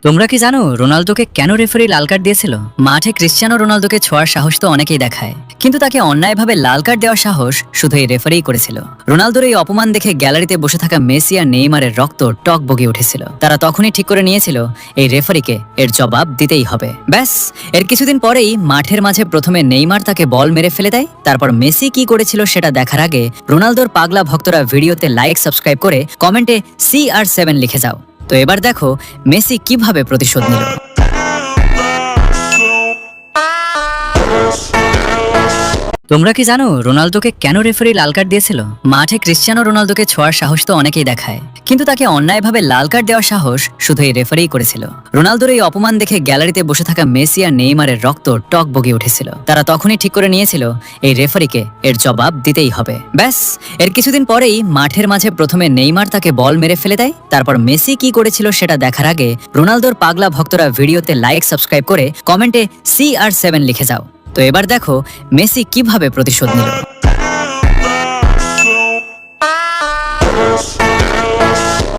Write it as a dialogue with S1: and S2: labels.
S1: তোমরা কি জানো রোনালদোকে কেন রেফারি লাল কার্ড দিয়েছিল? মাঠে ক্রিশ্চিয়ানো রোনালদোকে ছোঁয়ার সাহস তো অনেকেই দেখায়, কিন্তু তাকে অন্যায়ভাবে লাল কার্ড দেওয়ার সাহস শুধু এই রেফারিই করেছিল। রোনালদোর এই অপমান দেখে গ্যালারিতে বসে থাকা মেসি আর নেইমারের রক্ত টক বগে উঠেছিল। তারা তখনই ঠিক করে নিয়েছিল এই রেফারিকে এর জবাব দিতেই হবে। ব্যাস, এর কিছুদিন পরেই মাঠের মাঝে প্রথমে নেইমার তাকে বল মেরে ফেলে দেয়। তারপর মেসি কি করেছিল সেটা দেখার আগে রোনালদোর পাগলা ভক্তরা ভিডিওতে লাইক, সাবস্ক্রাইব করে কমেন্টে CR7 লিখে যাও। তো এবার দেখো মেসি কিভাবে প্রতিশোধ নিল। তোমরা কি জানো রোনালদোকে কেন রেফারি লাল কার্ড দিয়েছিল? মাঠে ক্রিশ্চিয়ানো রোনালদোকে ছোঁয়ার সাহস তো অনেকেই দেখায়, কিন্তু তাকে অন্যায়ভাবে লাল কার্ড দেওয়ার সাহস শুধু এই রেফারিই করেছিল। রোনালদোর এই অপমান দেখে গ্যালারিতে বসে থাকা মেসি আর নেইমারের রক্ত টক বগে উঠেছিল। তারা তখনই ঠিক করে নিয়েছিল এই রেফারিকে এর জবাব দিতেই হবে। ব্যাস, এর কিছুদিন পরেই মাঠের মাঝে প্রথমে নেইমার তাকে বল মেরে ফেলে দেয়। তারপর মেসি কি করেছিল সেটা দেখার আগে রোনালদোর পাগলা ভক্তরা ভিডিওতে লাইক, সাবস্ক্রাইব করে কমেন্টে CR7 লিখে যাও। তো এবার দেখো মেসি কিভাবে প্রতিশোধ নিল।